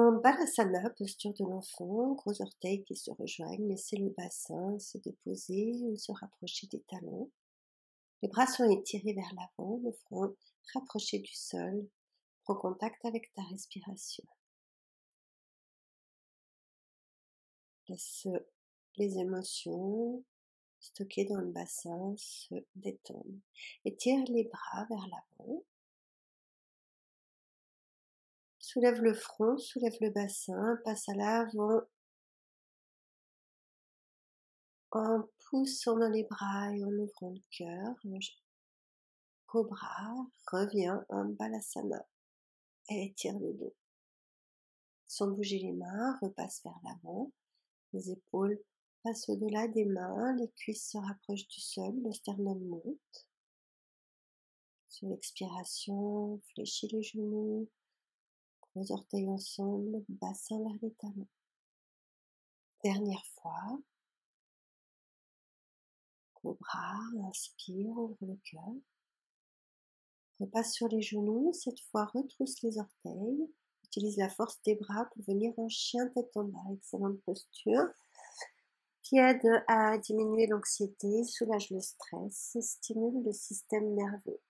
En Balasana, posture de l'enfant, gros orteils qui se rejoignent, laissez le bassin se déposer ou se rapprocher des talons. Les bras sont étirés vers l'avant, le front rapproché du sol. Prends contact avec ta respiration. Laisse les émotions stockées dans le bassin se détendre. Étire les bras vers l'avant. Soulève le front, soulève le bassin, passe à l'avant en poussant dans les bras et en ouvrant le cœur. Cobra, reviens en Balasana et étire le dos. Sans bouger les mains, repasse vers l'avant. Les épaules passent au-delà des mains, les cuisses se rapprochent du sol, le sternum monte. Sur l'expiration, fléchis les genoux, gros orteils ensemble, bassin vers les talons. Dernière fois. Cobra, inspire, ouvre le cœur. Repasse sur les genoux, cette fois retrousse les orteils. Utilise la force des bras pour venir en chien tête en bas. Excellente posture qui aide à diminuer l'anxiété, soulage le stress et stimule le système nerveux.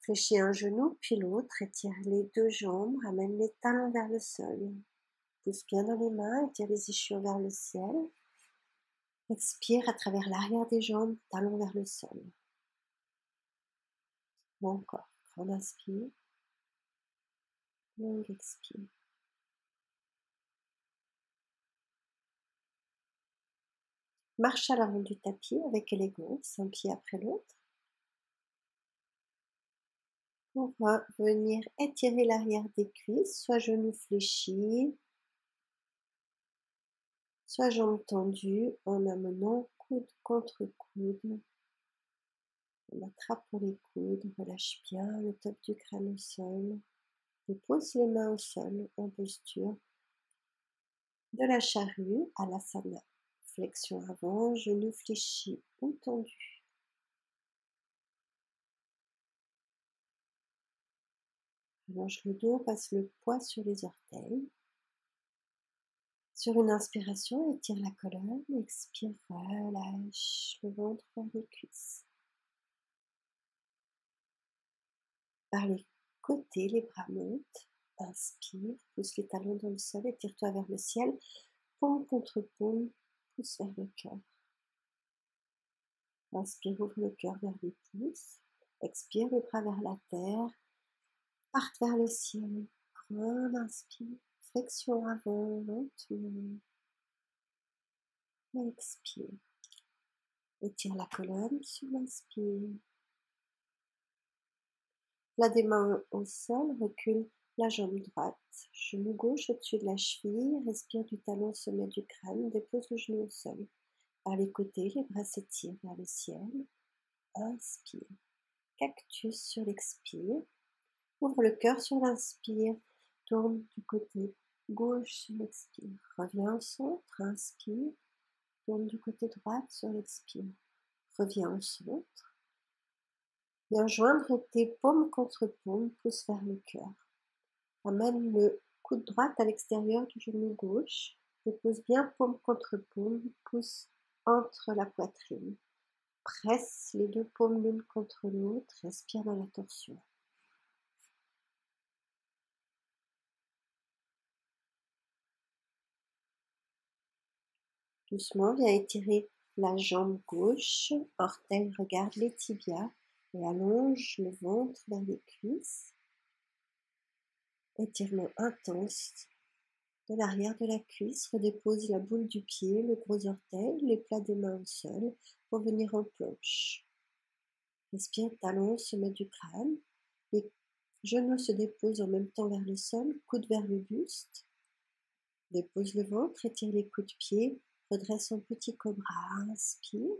Fléchis un genou puis l'autre, étire les deux jambes, ramène les talons vers le sol. Pousse bien dans les mains, étire les ischios vers le ciel. Expire à travers l'arrière des jambes, talons vers le sol. Ou encore, grand inspire, long expire. Marche à l'avant du tapis avec élégance, un pied après l'autre. On va venir étirer l'arrière des cuisses, soit genoux fléchis, soit jambes tendues en amenant coude contre coude. On attrape pour les coudes, relâche bien le top du crâne au sol. Dépose les mains au sol en posture de la charrue à l'asana. Flexion avant, genoux fléchis ou tendus. Allonge le dos, passe le poids sur les orteils. Sur une inspiration, étire la colonne, expire, relâche le ventre vers les cuisses. Par les côtés, les bras montent, inspire, pousse les talons dans le sol, étire-toi vers le ciel, paume contre paume, pousse vers le cœur. Inspire, ouvre le cœur vers les pouces, expire, les bras vers la terre, parte vers le ciel, grande inspire, flexion avant, lentement, expire. Étire la colonne sur l'inspire. Plat des mains au sol, recule la jambe droite, genou gauche au-dessus de la cheville, respire du talon au sommet du crâne, dépose le genou au sol. Par les côtés, les bras s'étirent vers le ciel. Inspire. Cactus sur l'expire. Ouvre le cœur sur l'inspire. Tourne du côté gauche sur l'expire. Reviens au centre. Inspire. Tourne du côté droit sur l'expire. Reviens au centre. Viens joindre tes paumes contre paumes. Pousse vers le cœur. Amène le coude droit à l'extérieur du genou gauche. Dépose bien paume contre paume. Pousse entre la poitrine. Presse les deux paumes l'une contre l'autre. Respire dans la torsion. Doucement, viens étirer la jambe gauche. Orteil regarde les tibias et allonge le ventre vers les cuisses. Étirement intense de l'arrière de la cuisse. Redépose la boule du pied, le gros orteil, les plats des mains au sol pour venir en planche. Respire, talon au sommet du crâne. Les genoux se déposent en même temps vers le sol, coude vers le buste. Dépose le ventre, étire les coups de pied, redresse en petit cobra, inspire.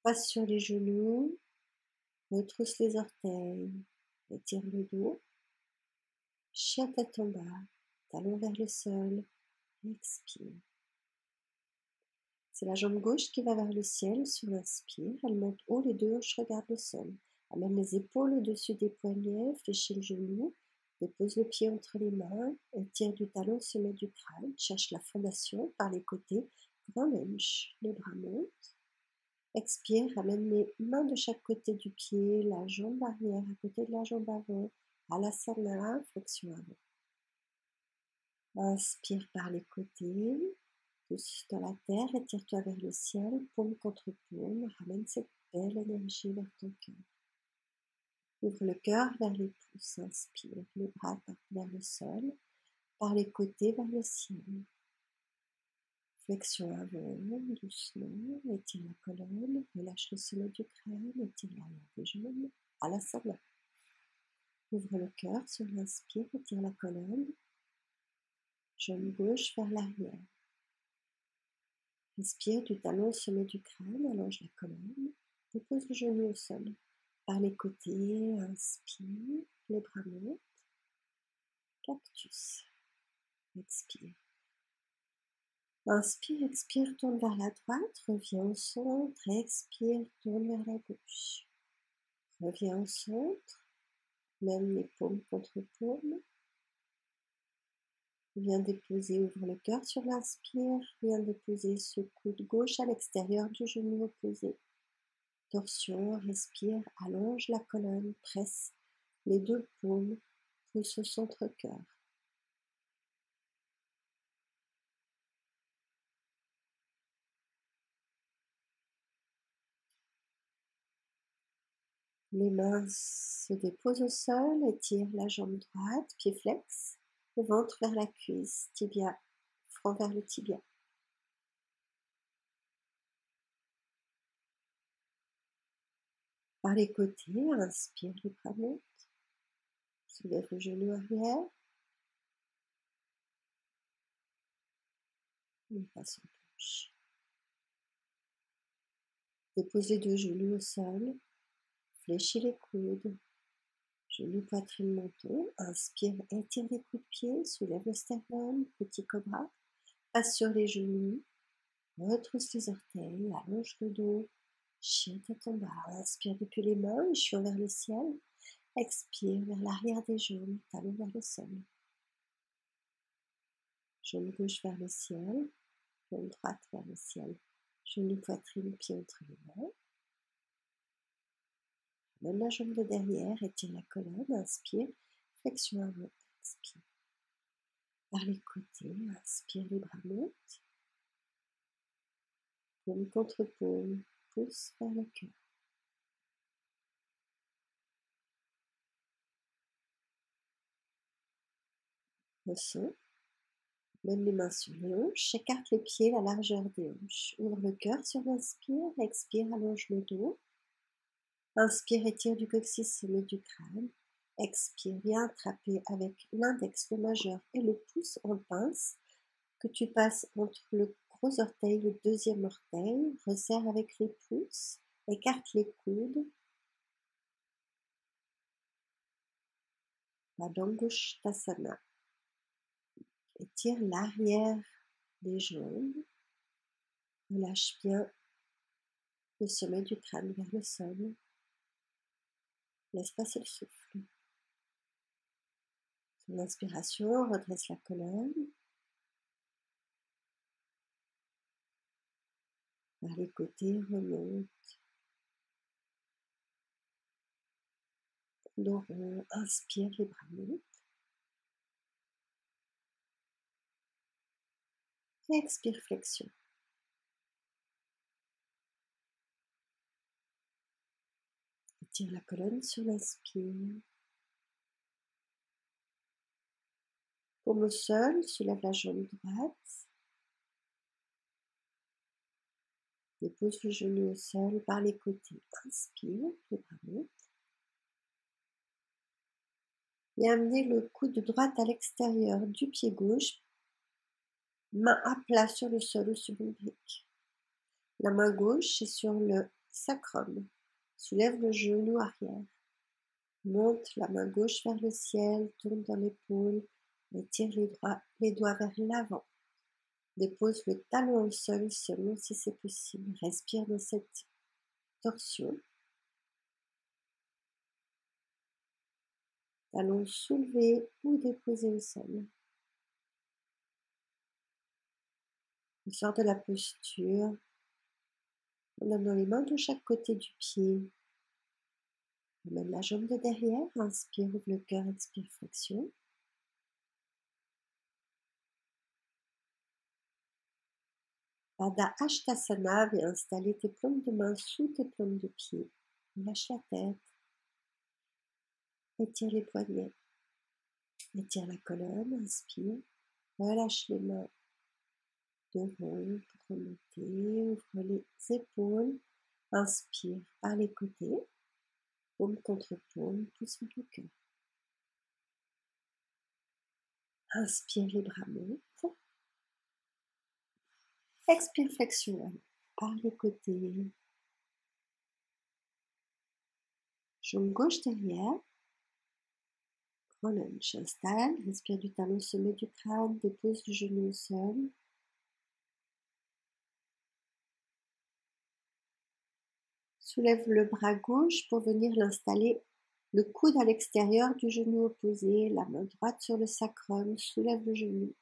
Passe sur les genoux, retrousse les orteils, étire le dos. Chien tête en bas, talon vers le sol, expire. C'est la jambe gauche qui va vers le ciel sur l'inspire. Elle monte haut, les deux hanches regardent le sol. Amène les épaules au-dessus des poignets, fléchis le genou. Dépose le pied entre les mains, étire du talon au sommet du crâne, cherche la fondation par les côtés, grand lunge, les bras montent. Expire, ramène les mains de chaque côté du pied, la jambe arrière à côté de la jambe avant, Alasana, flexion avant. Inspire par les côtés, pousse dans la terre, étire-toi vers le ciel, paume contre paume, ramène cette belle énergie vers ton cœur. Ouvre le cœur vers les pouces, inspire, les bras vers le sol, par les côtés vers le ciel. Flexion avant, doucement, étire la colonne, relâche le sommet du crâne, étire l'arrière des jambes, Alasana. Ouvre le cœur sur l'inspire, étire la colonne, jambe gauche vers l'arrière. Inspire du talon au sommet du crâne, allonge la colonne, dépose le genou au sol. Par les côtés, inspire, les bras montent, cactus. Expire. Inspire, expire, tourne vers la droite, reviens au centre, expire, tourne vers la gauche. Reviens au centre, même les paumes contre paumes. Viens déposer, ouvre le cœur sur l'inspire, viens déposer ce coude gauche à l'extérieur du genou opposé. Torsion, respire, allonge la colonne, presse les deux paumes, pousse au centre-cœur. Les mains se déposent au sol, étire la jambe droite, pied flex, le ventre vers la cuisse, tibia, front vers le tibia. Par les côtés, inspire, les bras montent, soulève le genou arrière, et passe en planche. Dépose les deux genoux au sol, fléchis les coudes, genoux, poitrine, menton, inspire, étire les coups de pied, soulève le sternum, petit cobra, passe sur les genoux, retrousse les orteils, allonge le dos, chien tête en bas, inspire depuis les mains, échiant vers le ciel, expire vers l'arrière des jambes, talon vers le sol. Jambe gauche vers le ciel, jambe droite vers le ciel, genou, poitrine, pied entre les mains. Même la jambe de derrière, étire la colonne, inspire, flexion avant, expire. Par les côtés, inspire, les bras montent, paume contre paume, pousse vers le cœur. Ressens, mène les mains sur les hanches, écarte les pieds la largeur des hanches. Ouvre le cœur sur l'inspire, expire, allonge le dos. Inspire, étire du coccyx, sommet du crâne. Expire, viens attraper avec l'index, le majeur et le pouce en pince que tu passes entre le gros orteil et le deuxième orteil. Resserre avec les pouces, écarte les coudes. Padangusthasana. Étire l'arrière des jambes. Relâche bien le sommet du crâne vers le sol. Laisse passer le souffle. Sur l'inspiration, redresse la colonne. Par les côtés, remonte. Dos rond, inspire, les bras montent. Et expire, flexion. Étire la colonne sur l'inspire. Paume au sol, soulève la jambe droite. Dépose le genou au sol par les côtés. Inspire, les bras montent. Et amenez le coude droite à l'extérieur du pied gauche. Main à plat sur le sol ou sur une brique. La main gauche est sur le sacrum. Soulève le genou arrière. Monte la main gauche vers le ciel, tourne dans l'épaule et tire les doigts vers l'avant. Dépose le talon au sol selon si c'est possible. Respire dans cette torsion. Talons soulevés ou déposés au sol. On sort de la posture en amenant les mains de chaque côté du pied. On amène la jambe de derrière, inspire, ouvre le cœur, expire, flexion. Pada Hastasana, viens installer tes paumes de main sous tes paumes de pied. Lâche la tête. Étire les poignets. Étire la colonne, inspire. Relâche les mains devant pour remonter. Ouvre les épaules. Inspire par les côtés. Paume contre paume, pousse vers le cœur. Inspire, les bras montent. Expire, flexion par les côtés. Jambe gauche derrière. Grand lunge. Installe. Respire du talon au sommet du crâne. Dépose le genou au sol. Soulève le bras gauche pour venir l'installer, le coude à l'extérieur du genou opposé, la main droite sur le sacrum, soulève le genou.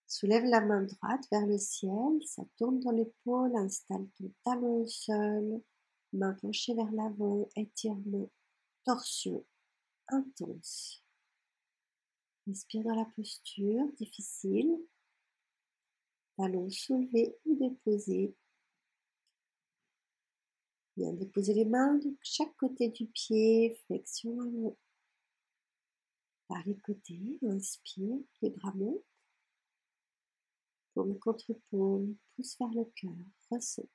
Soulève la main droite vers le ciel, ça tourne dans l'épaule, installe ton talon au sol, main penchée vers l'avant, étirement, torsion intense. Inspire dans la posture, difficile, talon soulevé ou déposé. Bien déposer les mains de chaque côté du pied, flexion avant. Par les côtés, inspire, les bras montent. Paume contre paume, pousse vers le cœur, ressens.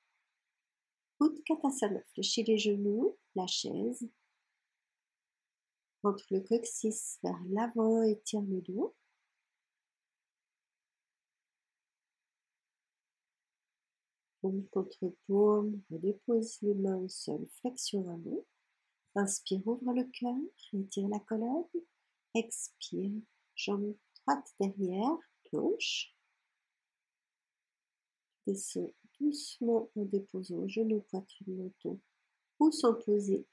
Utkatasana, fléchis les genoux, la chaise. Rentre le coccyx vers l'avant, étire le dos. Paume contre paume, redépose les mains au sol, flexion avant. Inspire, ouvre le cœur, étire la colonne. Expire, jambe droite derrière, planche. Descends doucement en déposant genoux, poitrine, menton ou sans poser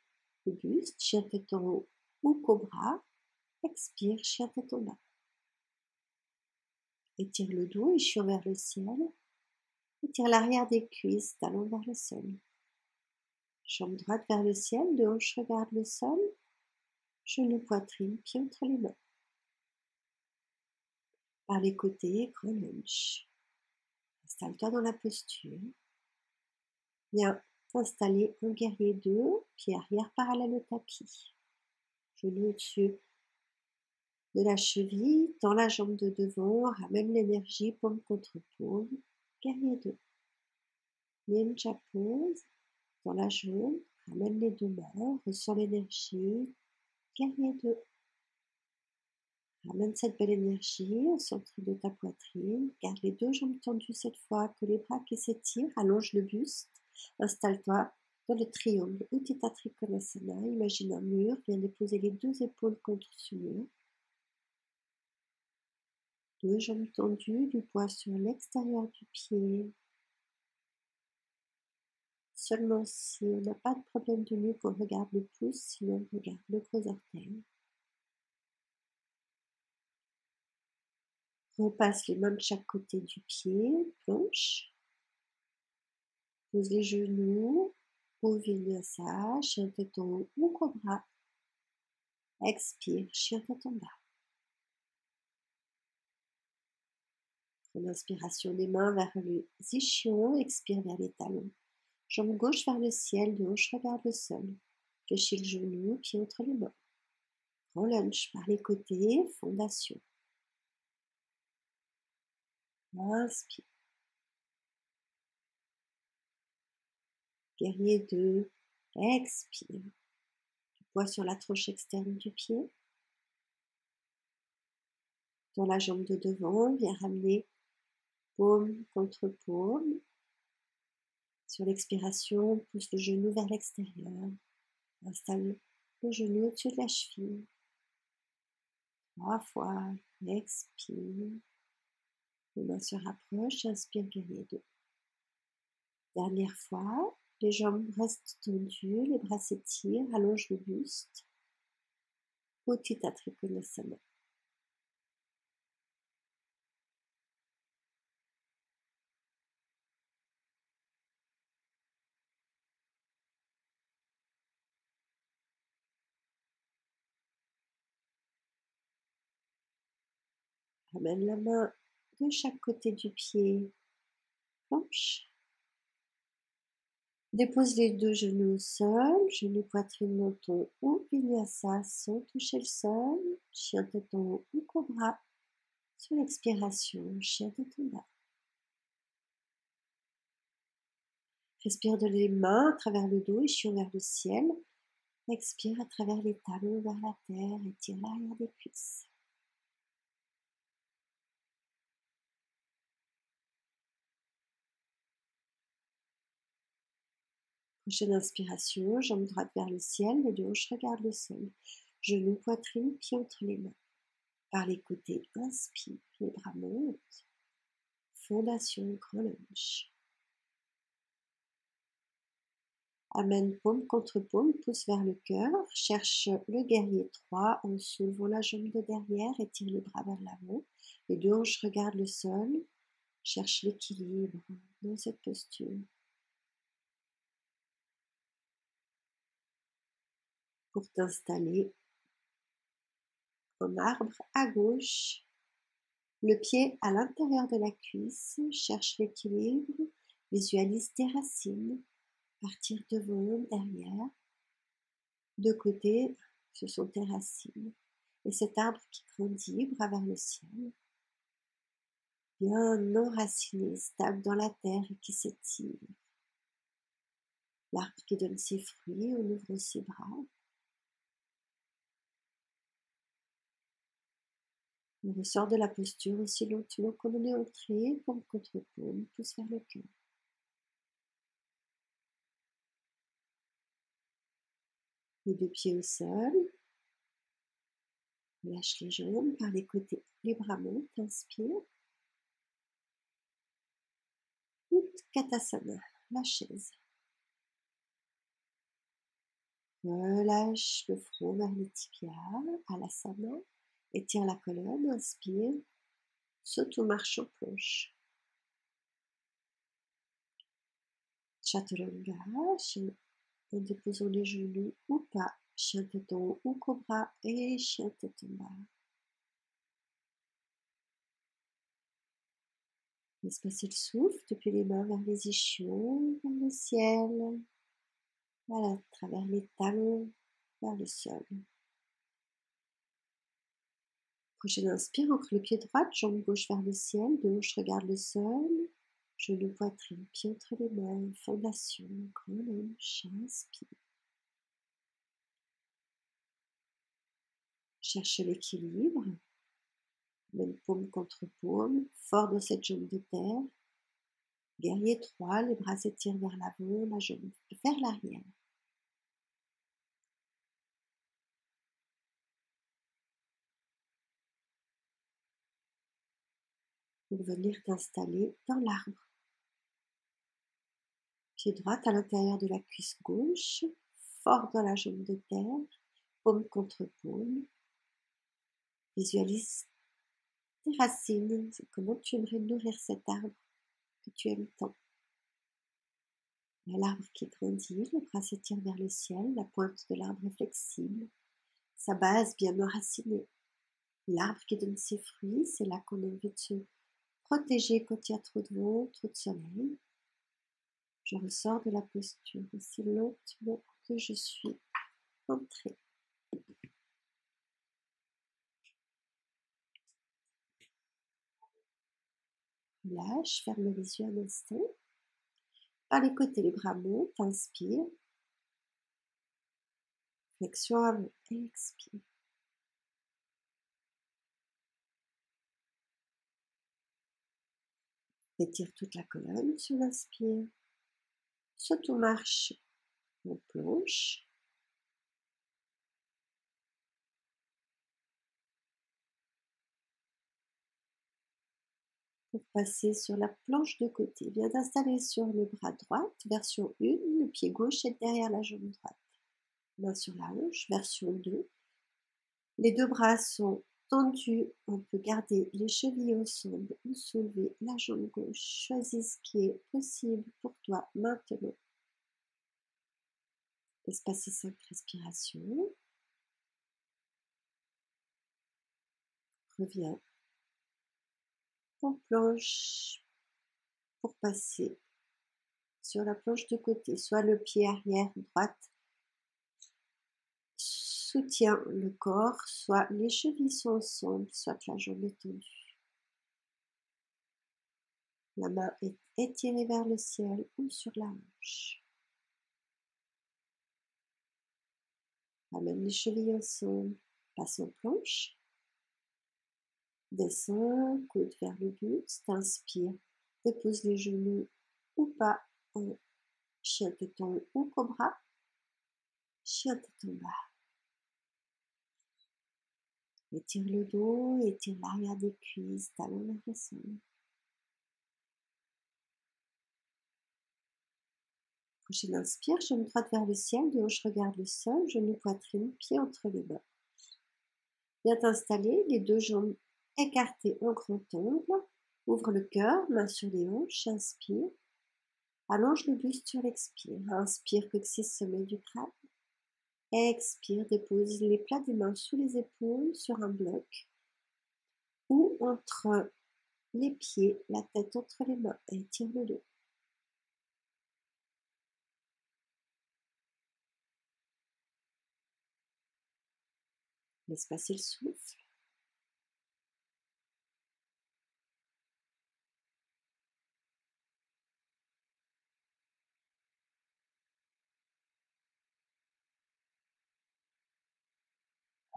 le buste, chien tête en haut ou cobra. Expire, chien tête en bas. Étire le dos, échure vers le ciel. Étire l'arrière des cuisses, talons vers le sol. Jambe droite vers le ciel, deux hanches regardent le sol. Genoux, poitrine, pieds entre les mains. Par les côtés, grand lunge. Installe-toi dans la posture. Viens t'installer en guerrier 2, pied arrière parallèle au tapis. Genoux au-dessus de la cheville, dans la jambe de devant, ramène l'énergie, paume contre paume, guerrier 2. Ninja pose, dans la jambe, ramène les deux mains, ressens l'énergie, guerrier 2. Ramène cette belle énergie au centre de ta poitrine, garde les deux jambes tendues cette fois, que les bras qui s'étirent, allonge le buste, installe-toi dans le triangle Utthita Trikonasana, imagine un mur, viens déposer les deux épaules contre ce mur. Deux jambes tendues, du poids sur l'extérieur du pied. Seulement si on n'a pas de problème de nuque, on regarde le pouce, sinon on regarde le gros orteil. Repasse les mains de chaque côté du pied, planche. Pose les genoux, ou vinyasa, chien tête en haut ou cobra. Expire, chien tête en bas. Prends l'inspiration des mains vers les ischions, expire vers les talons. Jambe gauche vers le ciel, deux hanches regardent le sol. Fléchis le genou, pied entre les mains. Grand lunge par les côtés, fondation. Inspire. Guerrier 2, expire. Du poids sur la tranche externe du pied. Dans la jambe de devant, viens ramener paume contre paume. Sur l'expiration, pousse le genou vers l'extérieur. Installe le genou au-dessus de la cheville. 3 fois, expire. Les mains se rapprochent, inspire, guerrier 2. Dernière fois, les jambes restent tendues, les bras s'étirent, allonge le buste. Utthita Trikonasana. Ramène la main de chaque côté du pied, planche. Dépose les deux genoux au sol, genoux, poitrine, menton ou vinyasa sans toucher le sol, chien tête en haut ou cobra. Sur l'expiration, chien tête en bas. Respire de les mains à travers le dos, échion vers le ciel. Expire à travers les talons vers la terre, étire l'arrière des cuisses. Prochaine inspiration, jambe droite vers le ciel, les deux hanches regardent le sol. Genoux, poitrine, pieds entre les mains. Par les côtés, inspire, les bras montent. Fondation, grand lunge. Amène paume contre paume, pouce vers le cœur. Cherche le guerrier 3 en soulevant la jambe de derrière, étire les bras vers l'avant. Les deux hanches regardent le sol. Cherche l'équilibre dans cette posture. Pour t'installer en arbre à gauche, le pied à l'intérieur de la cuisse, cherche l'équilibre, visualise tes racines, partir devant, derrière, de côté, ce sont tes racines. Et cet arbre qui grandit, bras vers le ciel, bien enraciné, stable dans la terre et qui s'étire. L'arbre qui donne ses fruits en ouvrant ses bras. On ressort de la posture aussi lentement qu'on en est entré, paume contre paume, pouce vers le cœur. Les deux pieds au sol. Lâche les jambes par les côtés, les bras montent, inspire. Utkatasana, la chaise. Relâche le front vers les tibias, Alasana. Étire la colonne, inspire. Saute ou marche en planche. Chaturanga, chien en déposant les genoux ou pas. Chien tête en haut ou cobra et chien tête en bas. Laisse passer le souffle depuis les mains vers les ischions, vers le ciel. Voilà, à travers les talons vers le sol. Prochaine inspire, ancre le pied droit, jambe gauche vers le ciel, deux hanches regardent le sol, genou, poitrine, pied entre les mains, fondation, grand lunge, inspire. Cherche l'équilibre, mène paume contre paume, fort dans cette jambe de terre. Guerrier 3, les bras s'étirent vers l'avant, la jambe vers l'arrière. Pour venir t'installer dans l'arbre. Pied droit à l'intérieur de la cuisse gauche, fort dans la jambe de terre, paume contre paume. Visualise tes racines, c'est comment tu aimerais nourrir cet arbre que tu aimes tant. L'arbre qui grandit, les bras s'étirent vers le ciel, la pointe de l'arbre est flexible, sa base bien enracinée. L'arbre qui donne ses fruits, c'est là qu'on a envie de se protéger quand il y a trop de vent, trop de soleil. Je ressors de la posture aussi lentement que je suis entrée. Lâche, ferme les yeux un instant. Par les côtés, les bras montent, inspire. Flexion avant, expire. Étire toute la colonne sur l'inspire. Saute ou marche en planche. Pour passer sur la planche de côté, viens t'installer sur le bras droit, version 1, le pied gauche est derrière la jambe droite. Main sur la hanche, version 2. Les deux bras sont tendus, on peut garder les chevilles ensemble ou soulever la jambe gauche. Choisis ce qui est possible pour toi maintenant. Laisse passer 5 respirations. Reviens. On planche pour passer sur la planche de côté, soit le pied arrière droite soutient le corps, soit les chevilles sont ensemble, soit la jambe est tendue. La main est étirée vers le ciel ou sur la hanche. Ramène les chevilles ensemble, passe en planche. Descends, coude vers le buste, inspire, dépose les genoux ou pas en chien téton ou cobra, chien téton bas. Étire le dos, étire l'arrière des cuisses, talons vers le sol. Prochaine inspire, jambe droite vers le ciel, deux hanches regardent le sol, genou poitrine, pied entre les mains. Viens t'installer, les deux jambes écartées en grand angle. Ouvre le cœur, main sur les hanches, inspire. Allonge le buste sur l'expire. Inspire, coccyx, sommet du crâne. Expire, dépose les plats des mains sous les épaules sur un bloc ou entre les pieds, la tête entre les mains et étire le dos. Laisse passer le souffle.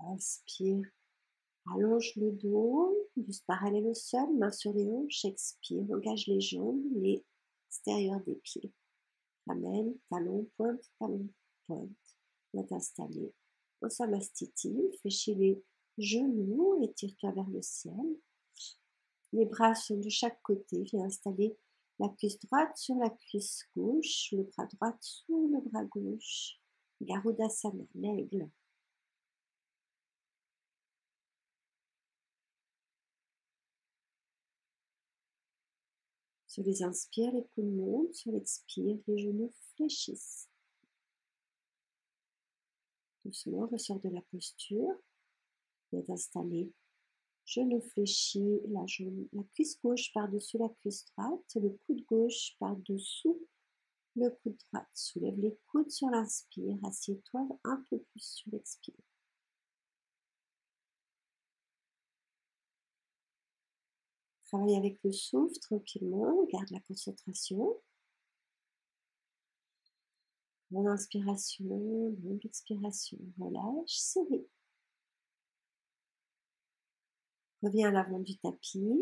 Inspire, allonge le dos, buste parallèle au sol, main sur les hanches, expire, engage les jambes, l'extérieur des pieds. Ramène, talon, pointe. Viens t'installer en samastiti, fléchis les genoux, étire-toi vers le ciel. Les bras sont de chaque côté, viens installer la cuisse droite sur la cuisse gauche, le bras droit sous le bras gauche. Garudasana, l'aigle. Sur les inspires, les coudes montent, sur l'expire, les genoux fléchissent. Doucement, ressort de la posture. Viens t'installer. Genou fléchi, la cuisse gauche par-dessus la cuisse droite, le coude gauche par-dessous le coude droit. Soulève les coudes sur l'inspire, assieds-toi un peu plus sur l'expire. Travaille avec le souffle tranquillement, garde la concentration. Longue inspiration, longue expiration, relâche, souris. Reviens à l'avant du tapis.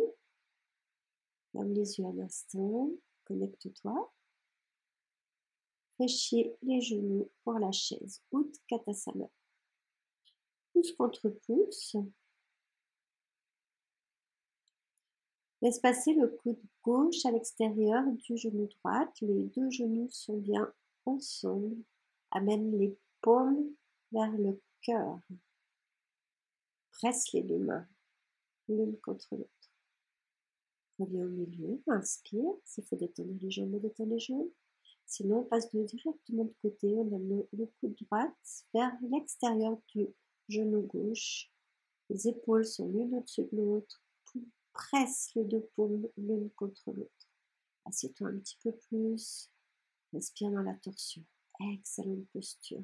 Ferme les yeux un instant, connecte-toi. Fléchis les genoux pour la chaise, Utkatasana. Pouce contre pouce. Laisse passer le coude gauche à l'extérieur du genou droit. Les deux genoux sont bien ensemble. Amène les paumes vers le cœur. Presse les deux mains, l'une contre l'autre. Reviens au milieu, inspire. S'il faut détendre les jambes, détends les jambes. Sinon, on passe directement de côté. On amène le coude droit vers l'extérieur du genou gauche. Les épaules sont l'une au-dessus de l'autre. Presse les deux paumes l'une contre l'autre. Assieds-toi un petit peu plus. Respire dans la torsion. Excellente posture.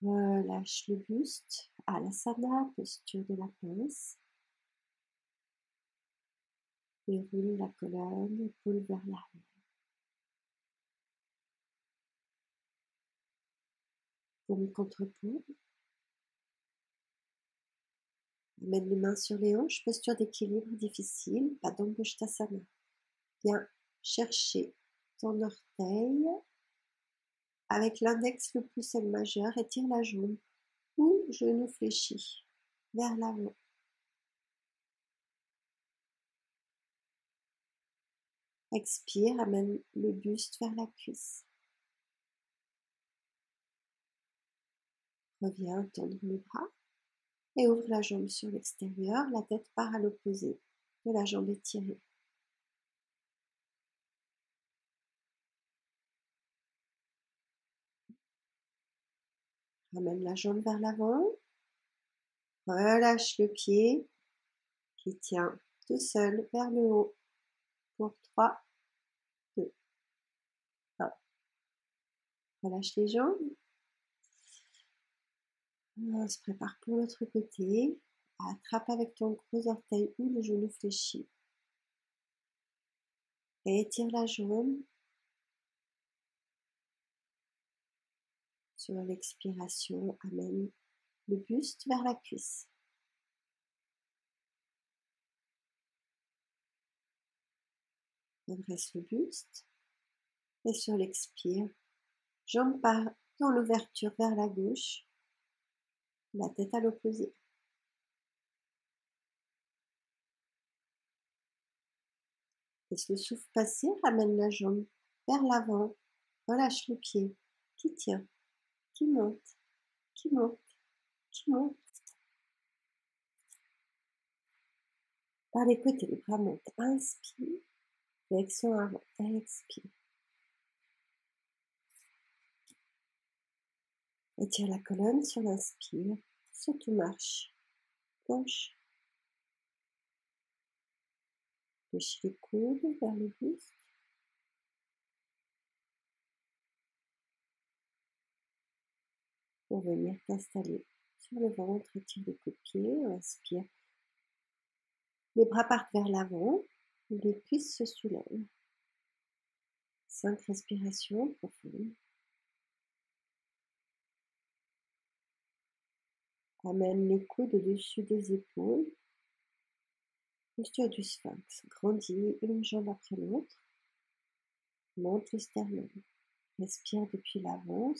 Relâche le buste. Alasana, posture de la pince. Déroule la colonne, épaule vers l'arrière. Paume contre paume. Amène les mains sur les hanches, posture d'équilibre difficile, Padangusthasana. Viens chercher ton orteil avec l'index le pouce et le majeur, étire la jambe ou genou fléchi vers l'avant. Expire, amène le buste vers la cuisse. Reviens tendre le bras et ouvre la jambe sur l'extérieur, la tête part à l'opposé de la jambe étirée. Ramène la jambe vers l'avant, relâche le pied qui tient tout seul vers le haut pour 3, 2, 1. Relâche les jambes. On se prépare pour l'autre côté. Attrape avec ton gros orteil ou le genou fléchi. Et étire la jambe. Sur l'expiration, amène le buste vers la cuisse. Redresse le buste. Et sur l'expire, jambe part dans l'ouverture vers la gauche. La tête à l'opposé. Laisse le souffle passer, ramène la jambe vers l'avant. Relâche le pied qui tient, qui monte, qui monte, qui monte. Par les côtés, les bras montent. Inspire. Flexion avant. Expire. Étire la colonne sur l'inspire. Saute ou marche. Planche. Fléchis les coudes vers le buste. Pour venir t'installer sur le ventre, étire les coups de pied. Inspire. Les bras partent vers l'avant. Les cuisses se soulèvent. 5 respirations profondes. Amène les coudes au-dessus des épaules. Posture du sphinx. Grandis une jambe après l'autre. Monte le sternum. Respire depuis l'avant.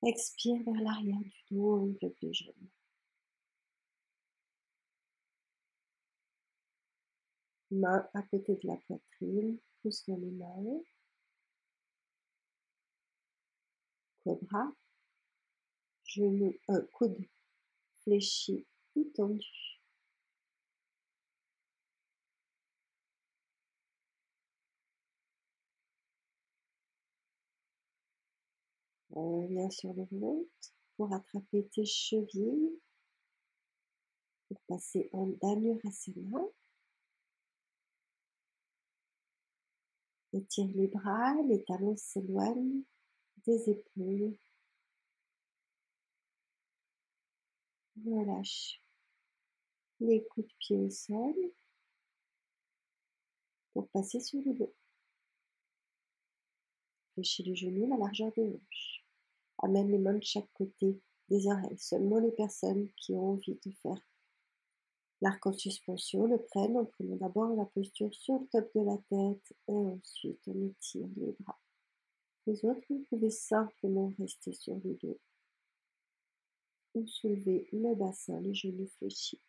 Expire vers l'arrière du dos, ongle les jambes. Main à côté de la poitrine, pouce dans les mains. Cobra. Genou, coude fléchi ou tendu. On revient sur le ventre pour attraper tes chevilles. Pour passer en Dhanurasana. Étire les bras, les talons s'éloignent des épaules. Relâche les coups de pied au sol pour passer sur le dos. Fléchis les genoux, la largeur des hanches. Amène les mains de chaque côté des oreilles. Seulement les personnes qui ont envie de faire l'arc en suspension le prennent en prenant d'abord la posture sur le top de la tête et ensuite on étire les bras. Les autres, vous pouvez simplement rester sur le dos ou soulever le bassin, les genoux fléchis.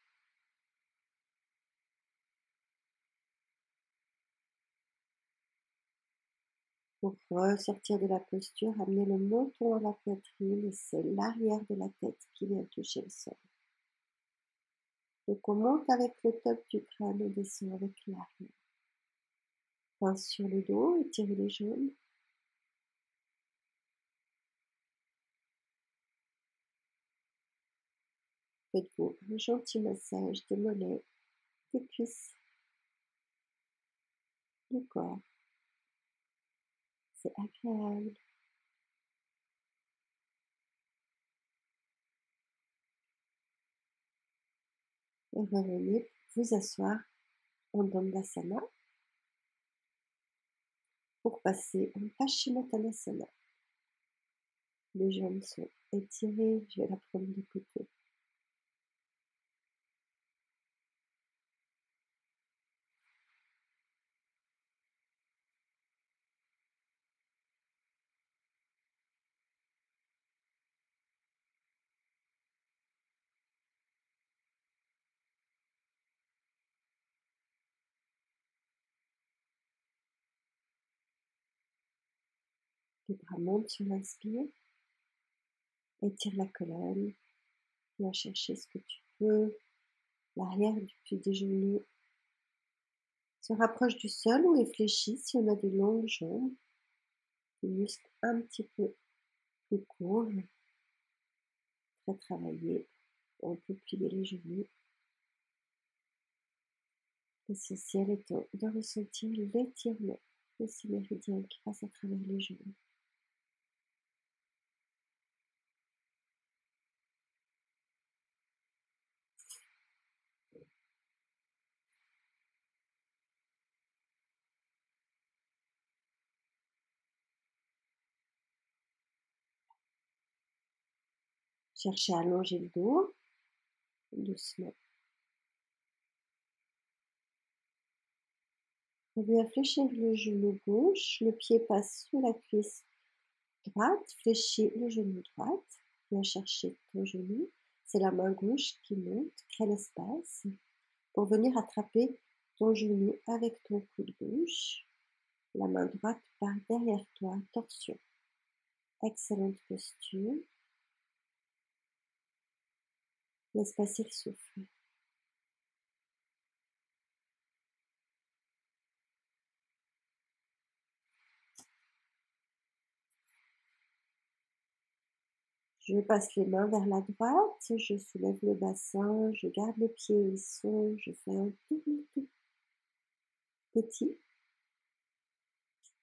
Pour ressortir de la posture, amenez le menton à la poitrine et c'est l'arrière de la tête qui vient toucher le sol. Donc on monte avec le top du crâne et descend avec l'arrière. Pince sur le dos, étirez les jambes. Faites-vous un gentil massage des mollets, des cuisses, du corps. C'est agréable. Et revenez vous asseoir en Dandasana pour passer en Paschimottanasana. Les jambes sont étirées, je vais la prendre de côté. Les bras montent sur l'inspire. Étire la colonne. Viens chercher ce que tu peux. L'arrière des genoux se rapproche du sol ou est fléchi si on a des longues jambes. Des muscles un petit peu plus courts. Très travaillés. On peut plier les genoux. L'essentiel étant de ressentir l'étirement de ces méridiens qui passent à travers les jambes. Cherchez à allonger le dos, doucement. On vient fléchir le genou gauche, le pied passe sous la cuisse droite, fléchis le genou droite, viens chercher ton genou, c'est la main gauche qui monte, crée l'espace pour venir attraper ton genou avec ton coude gauche, la main droite part derrière toi, torsion. Excellente posture. Laisse passer le souffle. Je passe les mains vers la droite, je soulève le bassin, je garde les pieds où ils sont, je fais un tout petit.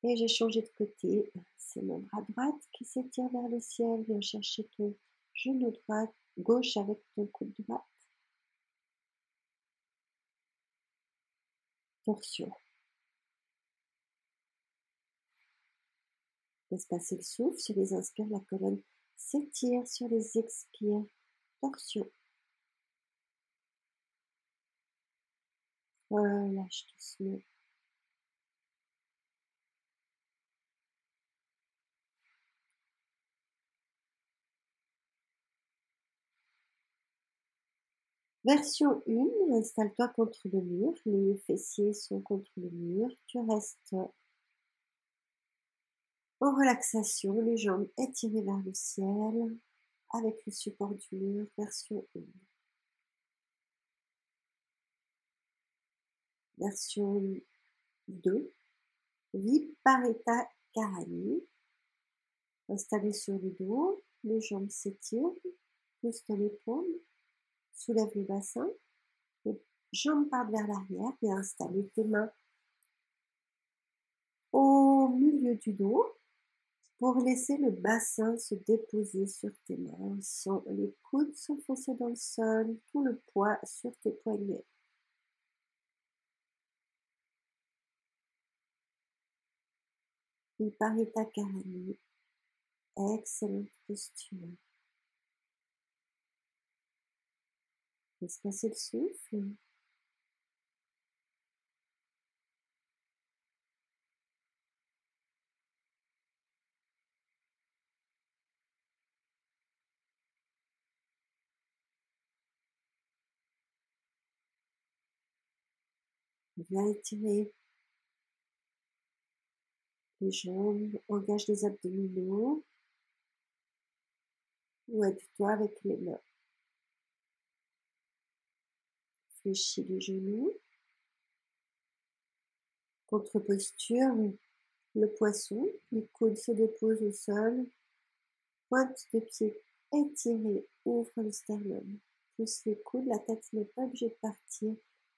Et j'ai changé de côté. C'est mon bras droit qui s'étire vers le ciel. Viens chercher ton genou droit, gauche avec ton coude droit. Torsion. Laisse passer le souffle. Sur les inspires, la colonne s'étire. Sur les expires, torsion. Relâche doucement. Version 1, installe-toi contre le mur. Les fessiers sont contre le mur. Tu restes en relaxation, les jambes étirées vers le ciel avec le support du mur. Version 1. Version 2. Viparita Karani. Installé sur le dos, les jambes s'étirent, pousse ton épaule, soulève le bassin, les jambes partent vers l'arrière et installe tes mains au milieu du dos pour laisser le bassin se déposer sur tes mains sans les coudes s'enfoncer dans le sol, tout le poids sur tes poignets. Viparita Karani. Excellente posture. Laisse passer le souffle. Viens étirer les jambes, engage les abdominaux ou aide-toi avec les mains. Fléchis les genoux. Contre-posture, le poisson, les coudes se déposent au sol, pointe de pied étirée, ouvre le sternum. Pousse les coudes, la tête n'est pas obligée de partir,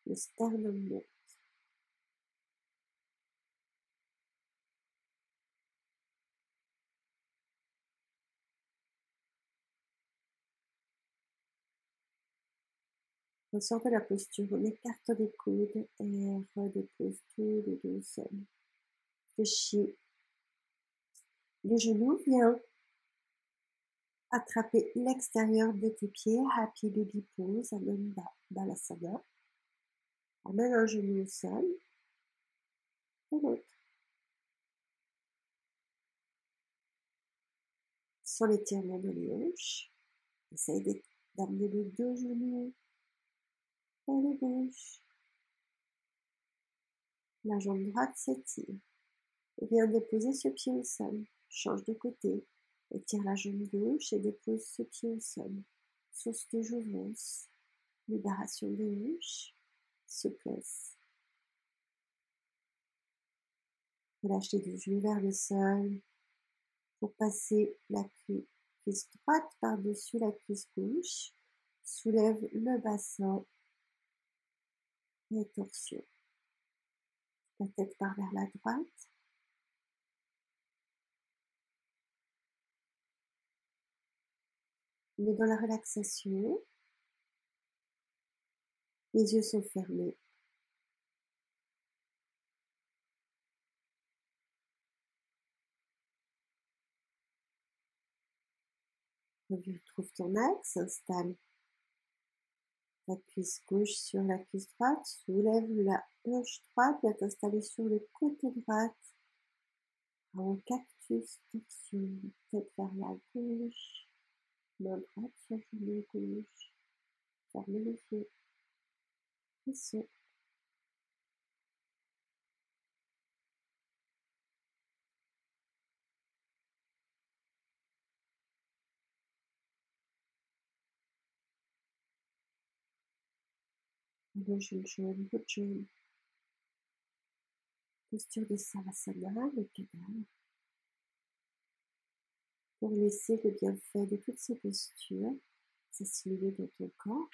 le sternum monte. Ressort de la posture, on écarte les coudes et redépose tout le dos au sol. Fléchis les genoux, viens attraper l'extérieur de tes pieds, Happy Baby Pose, Ananda Balasana. Amène un genou au sol et l'autre. Sans l'étirement de les hanches, essaye d'amener les deux genoux vers le gauche. La jambe droite s'étire et viens déposer ce pied au sol. Change de côté. Étire la jambe gauche et dépose ce pied au sol. Souffle de jouvence, libération des hanches, souplesse. Relâche les deux genoux vers le sol pour passer la cuisse droite par-dessus la cuisse gauche. Soulève le bassin et torsion. La tête part vers la droite. On est dans la relaxation. Les yeux sont fermés. Retrouve ton axe, installe la cuisse gauche sur la cuisse droite, soulève la hanche droite, viens t'installer sur le côté droit, en cactus, torsion, tête vers la gauche, main droite sur genou gauche, ferme les yeux, frisson. Allonge une jambe, l'autre jambe. Posture de Savasana, le cadavre. Pour laisser le bienfait de toutes ces postures s'assimiler dans ton corps.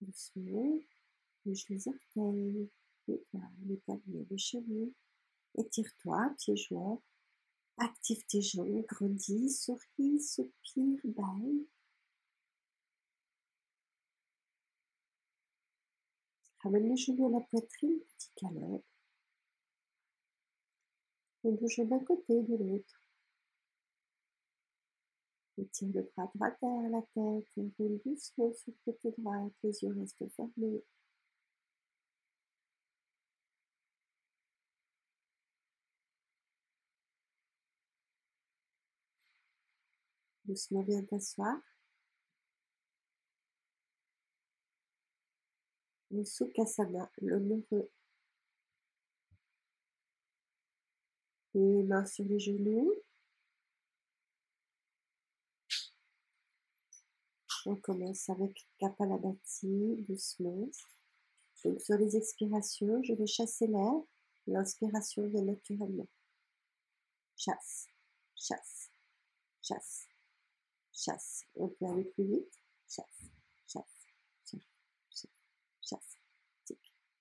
Doucement, bouge les orteils, les doigts, les poignets, les cheveux. Étire-toi, pieds joints. Active tes jambes, grandis, souris, soupire, baille. Ramène les genoux à la poitrine, petit câlin. En bougeant d'un côté et de l'autre. Étire le bras droit derrière la tête et roule doucement sur le côté droit. Les yeux restent fermés. Doucement, viens t'asseoir. En Sukhasana, l'heureux. Les mains sur les genoux. On commence avec Kapalabhati, doucement. Donc sur les expirations, je vais chasser l'air. L'inspiration vient naturellement. Chasse, chasse, chasse, chasse. On peut aller plus vite. Chasse, chasse, chasse, chasse, chasse. Tic,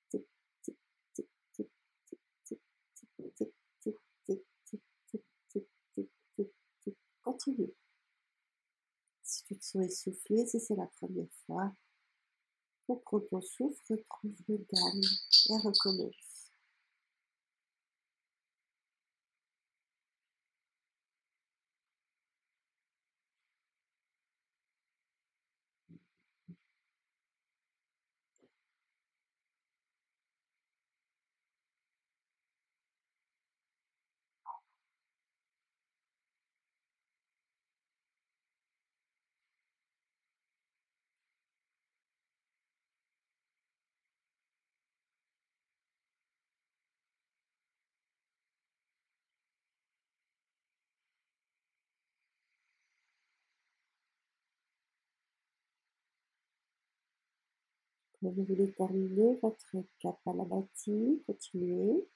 tic, tic, tic, tic, tic, tic, tic, tic, tic, tic, tic, tic, tic, tic, tic, tic. Continue. Si tu te sens essoufflé, si c'est la première fois, reprends ton souffle, retrouve le calme et recommence. Quand vous voulez terminer votre Kapalabhati, continuez.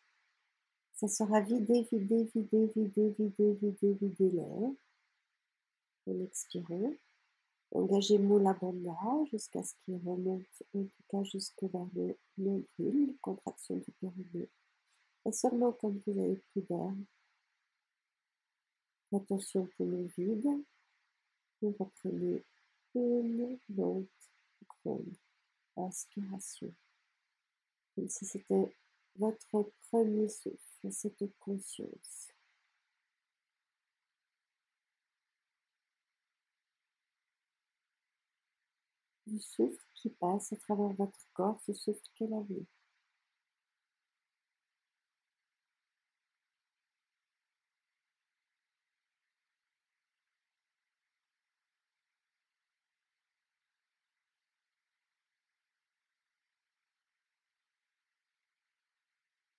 Ça sera vider, vider, vider, vider, vider, vider, vider l'air. En expirant. Engagez Mula Bandha jusqu'à ce qu'il remonte, en tout cas jusque vers le nombril, contraction du périnée. Et seulement quand vous avez plus d'air, attention poumon vide, vous reprenez une lente, grande inspiration. Comme si c'était votre premier souffle, cette conscience. Du souffle qui passe à travers votre corps, ce souffle qu'est la vie.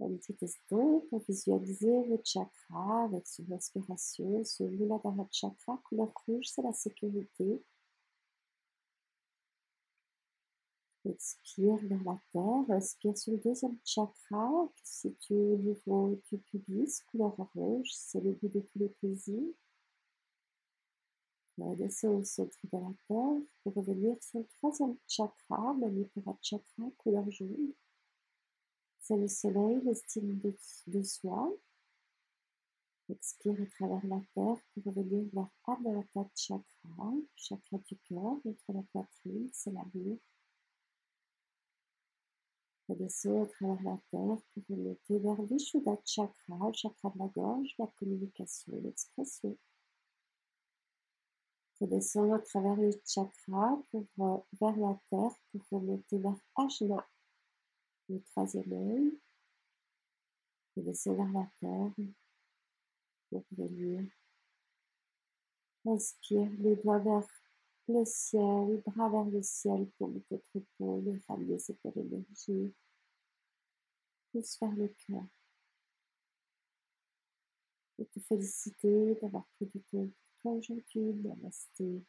Un petit instant pour visualiser votre chakra avec son inspiration, ce Muladhara chakra couleur rouge, c'est la sécurité. Expire vers la terre, inspire sur le deuxième chakra qui se situe au niveau du pubis, couleur orange, c'est le but de tous les plaisirs. Descend au centre de la terre pour revenir sur le troisième chakra, Manipura chakra, couleur jaune. C'est le soleil, l'estime de soi. Expire à travers la terre pour revenir vers Anahata chakra, chakra du cœur, entre la poitrine, c'est l'amour. Redescend à travers la terre pour remonter vers Vishuddha chakra, chakra de la gorge, la communication, l'expression. Redescend à travers les chakras vers la terre pour remonter vers Ajna, le troisième œil. Redescend vers la terre pour venir. Inspire les doigts vers le ciel, les bras vers le ciel pour votre épaule et ramener cette belle énergie. Plus vers le cœur. Et te féliciter d'avoir pris du temps pour toi aujourd'hui. Namasté.